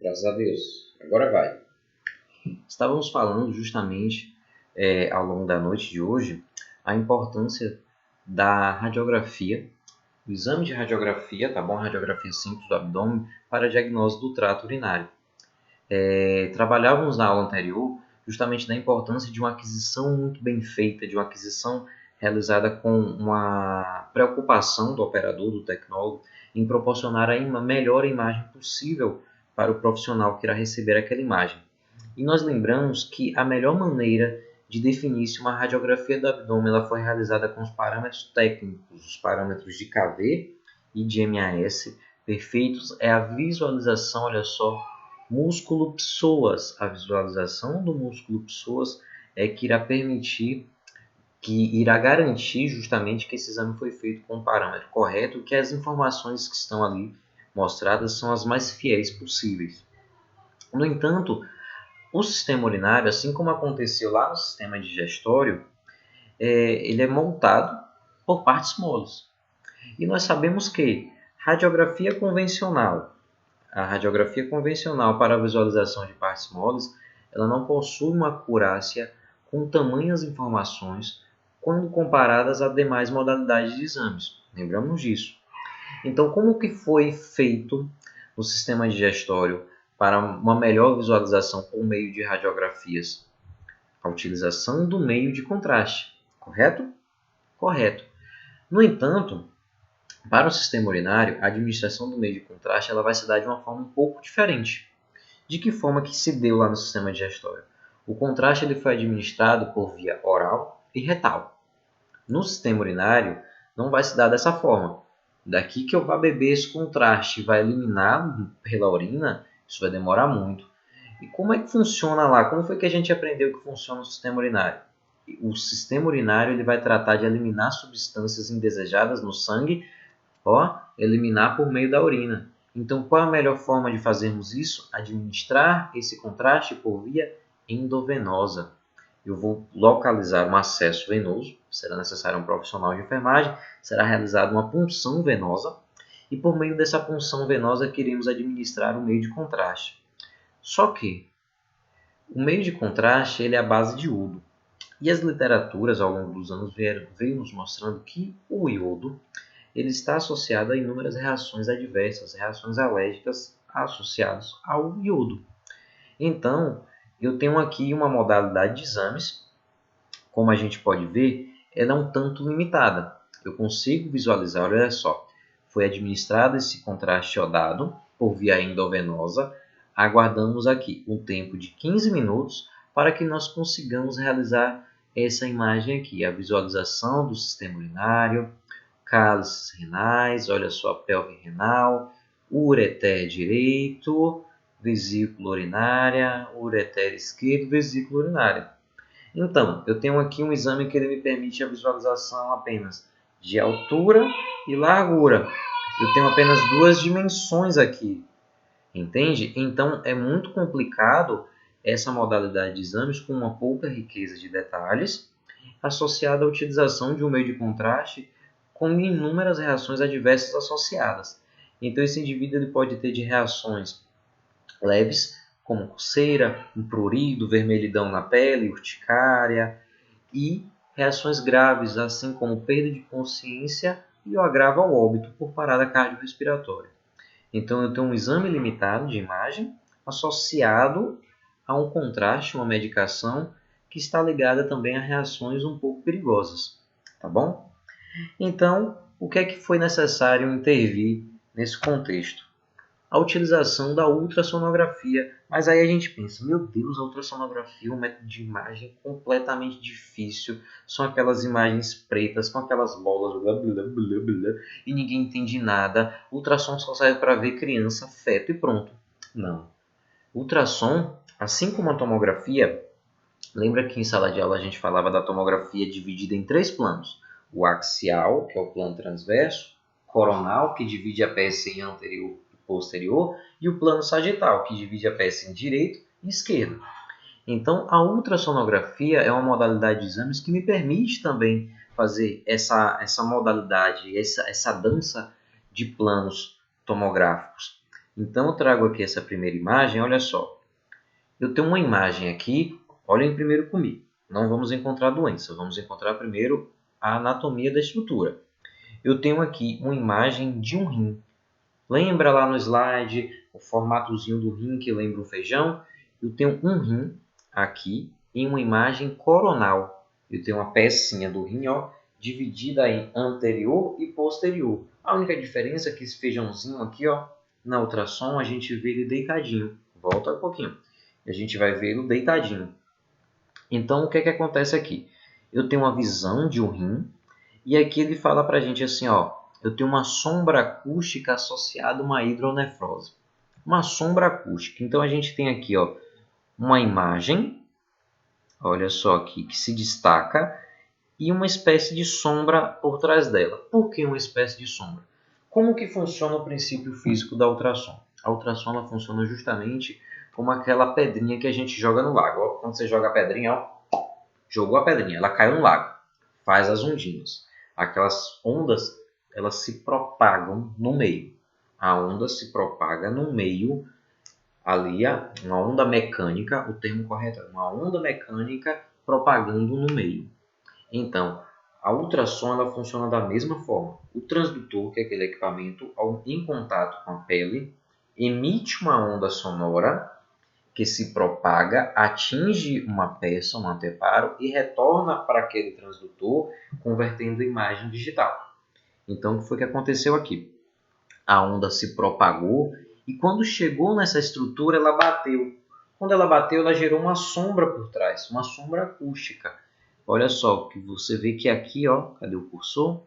Graças a Deus. Agora vai. Estávamos falando justamente ao longo da noite de hoje a importância da radiografia, o exame de radiografia, tá bom? A radiografia simples do abdômen para a diagnose do trato urinário. Trabalhávamos na aula anterior justamente da importância de uma aquisição muito bem feita, de uma aquisição realizada com uma preocupação do operador, do tecnólogo, em proporcionar a melhor imagem possível para o profissional que irá receber aquela imagem. E nós lembramos que a melhor maneira de definir se uma radiografia do abdômen ela foi realizada com os parâmetros técnicos, os parâmetros de KV e de MAS perfeitos, é a visualização, olha só, músculo psoas. A visualização do músculo psoas é que irá permitir, que irá garantir justamente que esse exame foi feito com o parâmetro correto, que as informações que estão ali mostradas são as mais fiéis possíveis. No entanto, o sistema urinário, assim como aconteceu lá no sistema digestório, ele é montado por partes moles. E nós sabemos que a radiografia convencional para a visualização de partes moles, ela não possui uma acurácia com tamanhas informações quando comparadas a demais modalidades de exames. Lembramos disso. Então, como que foi feito no sistema digestório para uma melhor visualização por meio de radiografias? A utilização do meio de contraste, correto? Correto. No entanto, para o sistema urinário, a administração do meio de contraste ela vai se dar de uma forma um pouco diferente. De que forma que se deu lá no sistema digestório? O contraste ele foi administrado por via oral e retal. No sistema urinário, não vai se dar dessa forma. Daqui que eu vá beber esse contraste e vai eliminar pela urina, isso vai demorar muito. E como é que funciona lá? Como foi que a gente aprendeu que funciona o sistema urinário? O sistema urinário ele vai tratar de eliminar substâncias indesejadas no sangue, eliminar por meio da urina. Então, qual a melhor forma de fazermos isso? Administrar esse contraste por via endovenosa. Eu vou localizar um acesso venoso, será necessário um profissional de enfermagem, será realizada uma punção venosa e por meio dessa punção venosa queremos administrar o meio de contraste. Só que o meio de contraste ele é a base de iodo. E as literaturas ao longo dos anos veio nos mostrando que o iodo ele está associado a inúmeras reações adversas, reações alérgicas associadas ao iodo. Então, eu tenho aqui uma modalidade de exames, como a gente pode ver, ela é um tanto limitada. Eu consigo visualizar, olha só, foi administrado esse contraste iodado por via endovenosa, aguardamos aqui um tempo de 15 minutos para que nós consigamos realizar essa imagem aqui, a visualização do sistema urinário, cálices renais, olha só a pelve renal, ureter direito, vesícula urinária, ureter esquerdo, vesícula urinária. Então, eu tenho aqui um exame que ele me permite a visualização apenas de altura e largura. Eu tenho apenas duas dimensões aqui, entende? Então, é muito complicado essa modalidade de exames com uma pouca riqueza de detalhes, associada à utilização de um meio de contraste com inúmeras reações adversas associadas. Então, esse indivíduo ele pode ter de reações leves, como coceira, um prurido, vermelhidão na pele, urticária, e reações graves, assim como perda de consciência e o agravo ao óbito por parada cardiorrespiratória. Então, eu tenho um exame limitado de imagem associado a um contraste, uma medicação que está ligada também a reações um pouco perigosas, tá bom? Então, o que é que foi necessário intervir nesse contexto? A utilização da ultrassonografia. Mas aí a gente pensa, meu Deus, a ultrassonografia é um método de imagem completamente difícil. São aquelas imagens pretas com aquelas bolas, blá, blá, blá, blá, e ninguém entende nada. O ultrassom só serve para ver criança, feto e pronto. Não. O ultrassom, assim como a tomografia, lembra que em sala de aula a gente falava da tomografia dividida em 3 planos. O axial, que é o plano transverso, coronal, que divide a peça em anterior posterior, e o plano sagital, que divide a peça em direito e esquerdo. Então, a ultrassonografia é uma modalidade de exames que me permite também fazer essa modalidade, essa dança de planos tomográficos. Então, eu trago aqui essa primeira imagem, olha só. Eu tenho uma imagem aqui, olhem primeiro comigo. Não vamos encontrar doença, vamos encontrar primeiro a anatomia da estrutura. Eu tenho aqui uma imagem de um rim. Lembra lá no slide o formatozinho do rim que lembra o feijão? Eu tenho um rim aqui em uma imagem coronal. Eu tenho uma pecinha do rim, ó, dividida em anterior e posterior. A única diferença é que esse feijãozinho aqui, ó, na ultrassom, a gente vê ele deitadinho. Volta um pouquinho. A gente vai ver ele deitadinho. Então, o que é que acontece aqui? Eu tenho uma visão de um rim e aqui ele fala para a gente assim, ó, eu tenho uma sombra acústica associada a uma hidronefrose. Uma sombra acústica. Então, a gente tem aqui, ó, uma imagem, olha só aqui, que se destaca e uma espécie de sombra por trás dela. Por que uma espécie de sombra? Como que funciona o princípio físico da ultrassom? A ultrassom ela funciona justamente como aquela pedrinha que a gente joga no lago. Ó, quando você joga a pedrinha, ó, jogou a pedrinha, ela caiu no lago, faz as ondinhas. Aquelas ondas, elas se propagam no meio. A onda se propaga no meio, ali, uma onda mecânica, o termo correto é uma onda mecânica propagando no meio. Então, a ultrassom ela funciona da mesma forma. O transdutor, que é aquele equipamento, em contato com a pele, emite uma onda sonora que se propaga, atinge uma peça, um anteparo e retorna para aquele transdutor, convertendo em imagem digital. Então, o que foi que aconteceu aqui? A onda se propagou e quando chegou nessa estrutura, ela bateu. Quando ela bateu, ela gerou uma sombra por trás, uma sombra acústica. Olha só, que você vê que aqui, ó, cadê o cursor?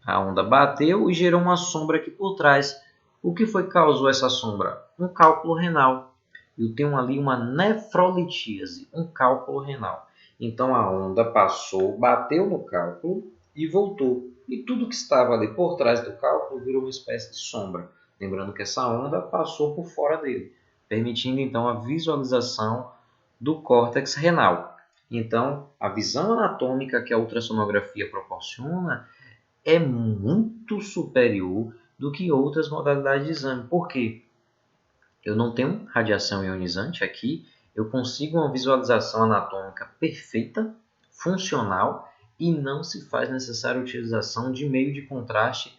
A onda bateu e gerou uma sombra aqui por trás. O que foi que causou essa sombra? Um cálculo renal. Eu tenho ali uma nefrolitíase, um cálculo renal. Então a onda passou, bateu no cálculo e voltou. E tudo que estava ali por trás do cálculo virou uma espécie de sombra. Lembrando que essa onda passou por fora dele, permitindo então a visualização do córtex renal. Então, a visão anatômica que a ultrassonografia proporciona é muito superior do que outras modalidades de exame. Por quê? Eu não tenho radiação ionizante aqui, eu consigo uma visualização anatômica perfeita, funcional, e não se faz necessária a utilização de meio de contraste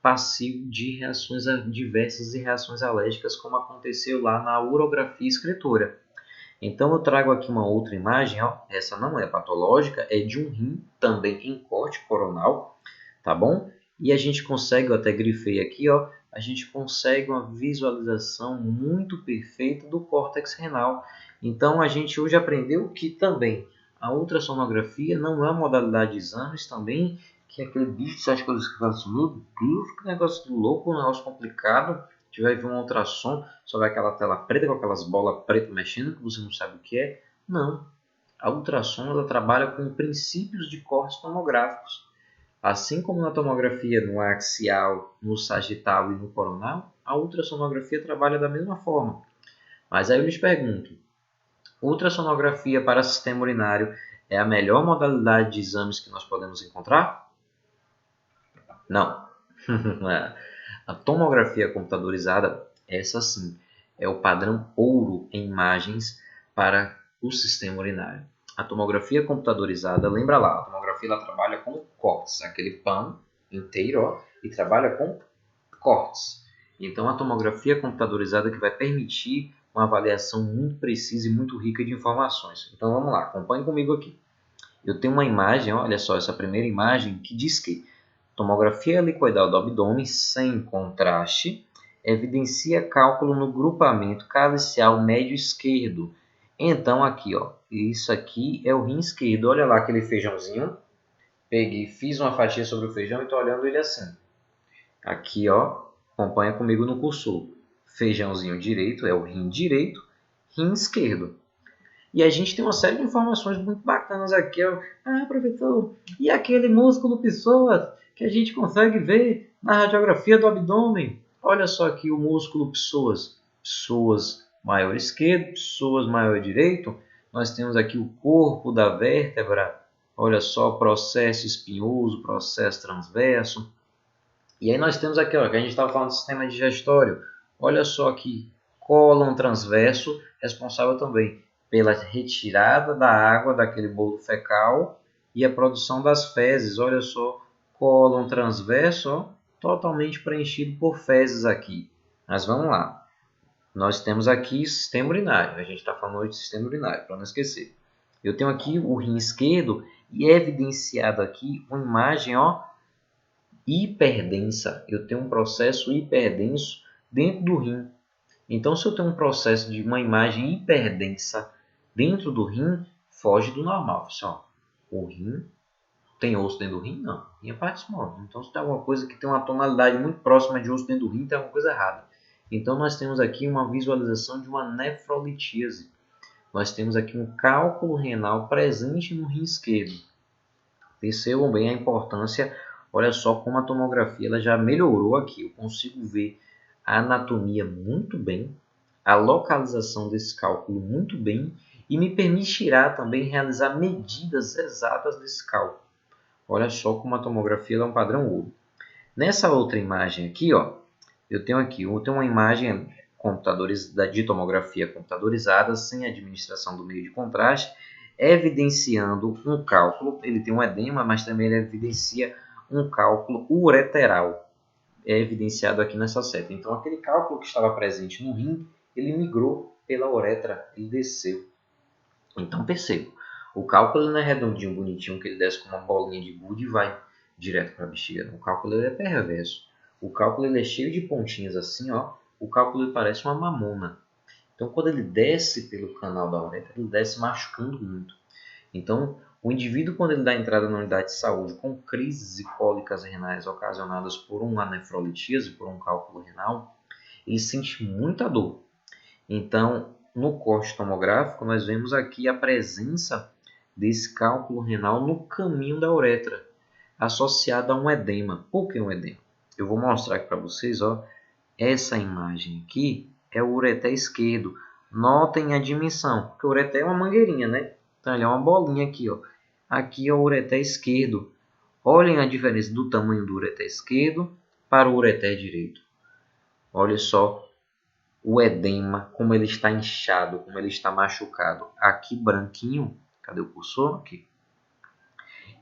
passivo de reações adversas e reações alérgicas, como aconteceu lá na urografia excretora. Então eu trago aqui uma outra imagem, ó. Essa não é patológica, é de um rim, também em corte coronal, tá bom? E a gente consegue, eu até grifei aqui, ó, a gente consegue uma visualização muito perfeita do córtex renal. Então a gente hoje aprendeu que também a ultrassonografia não é uma modalidade de exames também, que é aquele bicho, você acha que eles falam assim, meu Deus, que negócio louco, um negócio complicado. A gente vai ver um ultrassom, só vai aquela tela preta com aquelas bolas pretas mexendo, que você não sabe o que é. Não. A ultrassom ela trabalha com princípios de cortes tomográficos. Assim como na tomografia no axial, no sagital e no coronal, a ultrassonografia trabalha da mesma forma. Mas aí eu lhes pergunto, ultrassonografia para sistema urinário é a melhor modalidade de exames que nós podemos encontrar? Não. A tomografia computadorizada, essa sim, é o padrão ouro em imagens para o sistema urinário. A tomografia computadorizada, lembra lá, a tomografia ela trabalha com cortes, aquele pão inteiro, ó, e trabalha com cortes. Então, a tomografia computadorizada que vai permitir uma avaliação muito precisa e muito rica de informações. Então, vamos lá, acompanhe comigo aqui. Eu tenho uma imagem, olha só, essa primeira imagem que diz que tomografia helicoidal do abdômen sem contraste evidencia cálculo no grupamento calicial médio esquerdo. Então aqui, ó, isso aqui é o rim esquerdo. Olha lá aquele feijãozinho. Peguei, fiz uma fatia sobre o feijão e estou olhando ele assim. Aqui, ó, acompanha comigo no cursor. Feijãozinho direito é o rim direito, rim esquerdo. E a gente tem uma série de informações muito bacanas aqui. Ó. Ah, professor, e aquele músculo psoas que a gente consegue ver na radiografia do abdômen? Olha só aqui o músculo psoas. Psoas maior esquerdo, psoas maior direito. Nós temos aqui o corpo da vértebra. Olha só, processo espinhoso, processo transverso. E aí nós temos aqui, ó, que a gente estava falando do sistema digestório. Olha só aqui, cólon transverso, responsável também pela retirada da água daquele bolo fecal e a produção das fezes. Olha só, cólon transverso, ó, totalmente preenchido por fezes aqui. Mas vamos lá. Nós temos aqui sistema urinário. A gente está falando hoje de sistema urinário, para não esquecer. Eu tenho aqui o rim esquerdo e é evidenciado aqui uma imagem, ó, hiperdensa. Eu tenho um processo hiperdenso dentro do rim. Então, se eu tenho um processo de uma imagem hiperdensa dentro do rim, foge do normal. Pessoal, o rim tem osso dentro do rim? Não. O rim é parte móvel. Então, se tem alguma coisa que tem uma tonalidade muito próxima de osso dentro do rim, tem alguma coisa errada. Então, nós temos aqui uma visualização de uma nefrolitíase. Nós temos aqui um cálculo renal presente no rim esquerdo. Percebam bem a importância. Olha só como a tomografia ela já melhorou aqui. Eu consigo ver a anatomia muito bem, a localização desse cálculo muito bem e me permitirá também realizar medidas exatas desse cálculo. Olha só como a tomografia é um padrão ouro. Nessa outra imagem aqui, ó, eu tenho uma imagem de tomografia computadorizada sem administração do meio de contraste, evidenciando um cálculo. Ele tem um edema, mas também ele evidencia um cálculo ureteral. É evidenciado aqui nessa seta. Então, aquele cálculo que estava presente no rim, ele migrou pela uretra, ele desceu. Então, perceba, o cálculo não é redondinho, bonitinho, que ele desce com uma bolinha de gude e vai direto para a bexiga. O cálculo ele é perverso. O cálculo ele é cheio de pontinhas assim, ó. O cálculo ele parece uma mamona. Então, quando ele desce pelo canal da uretra, ele desce machucando muito. Então, o indivíduo, quando ele dá entrada na unidade de saúde com crises e cólicas renais ocasionadas por uma nefrolitíase, por um cálculo renal, ele sente muita dor. Então, no corte tomográfico, nós vemos aqui a presença desse cálculo renal no caminho da uretra, associado a um edema. Por que um edema? Eu vou mostrar aqui para vocês, ó, essa imagem aqui é o ureter esquerdo. Notem a dimensão, porque o ureter é uma mangueirinha, né? Então, ele é uma bolinha aqui, ó. Aqui é o ureter esquerdo. Olhem a diferença do tamanho do ureter esquerdo para o ureter direito. Olha só o edema, como ele está inchado, como ele está machucado. Aqui branquinho, cadê o cursor? Aqui.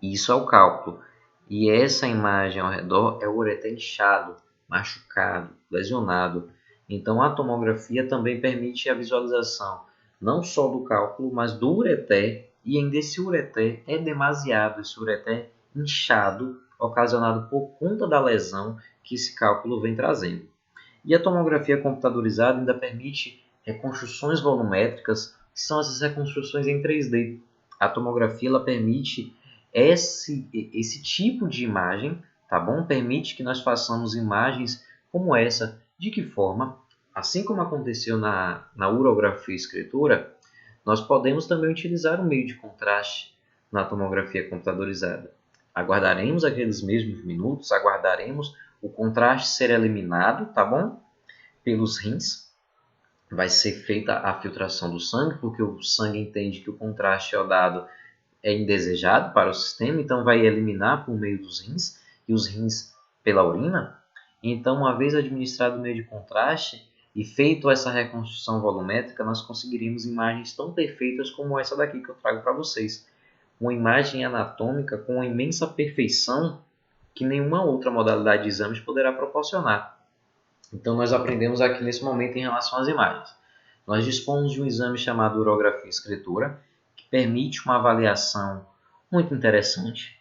Isso é o cálculo. E essa imagem ao redor é o ureter inchado, machucado, lesionado. Então a tomografia também permite a visualização não só do cálculo, mas do ureter. E ainda esse ureter é demasiado, esse ureter inchado, ocasionado por conta da lesão que esse cálculo vem trazendo. E a tomografia computadorizada ainda permite reconstruções volumétricas, que são essas reconstruções em 3D. A tomografia ela permite esse tipo de imagem, tá bom? Permite que nós façamos imagens como essa. De que forma? Assim como aconteceu na urografia e escritura, nós podemos também utilizar o meio de contraste na tomografia computadorizada. Aguardaremos aqueles mesmos minutos, aguardaremos o contraste ser eliminado, tá bom? Pelos rins. Vai ser feita a filtração do sangue, porque o sangue entende que o contraste iodado é indesejado para o sistema, então vai eliminar por meio dos rins, e os rins pela urina. Então, uma vez administrado o meio de contraste e feito essa reconstrução volumétrica, nós conseguiríamos imagens tão perfeitas como essa daqui que eu trago para vocês. Uma imagem anatômica com uma imensa perfeição que nenhuma outra modalidade de exames poderá proporcionar. Então, nós aprendemos aqui nesse momento em relação às imagens. Nós dispomos de um exame chamado urografia escritura, que permite uma avaliação muito interessante,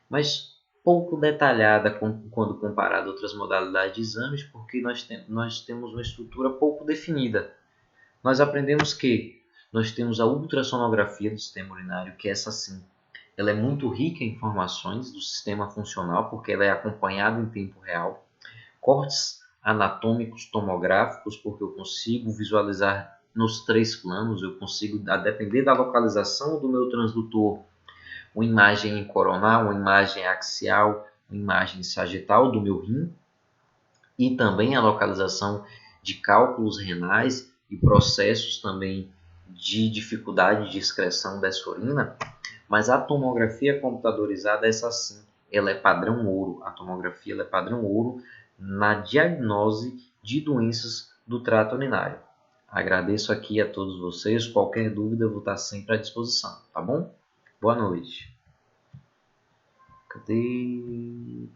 mas pouco detalhada quando comparado a outras modalidades de exames, porque nós temos uma estrutura pouco definida. Nós aprendemos que nós temos a ultrassonografia do sistema urinário, que essa sim, ela é muito rica em informações do sistema funcional, porque ela é acompanhada em tempo real. Cortes anatômicos tomográficos, porque eu consigo visualizar nos 3 planos, eu consigo, a depender da localização do meu transdutor, uma imagem coronal, uma imagem axial, uma imagem sagital do meu rim, e também a localização de cálculos renais e processos também de dificuldade de excreção dessa urina. Mas a tomografia computadorizada, essa sim, ela é padrão ouro. A tomografia ela é padrão ouro na diagnose de doenças do trato urinário. Agradeço aqui a todos vocês. Qualquer dúvida eu vou estar sempre à disposição, tá bom? Boa noite. Cadê?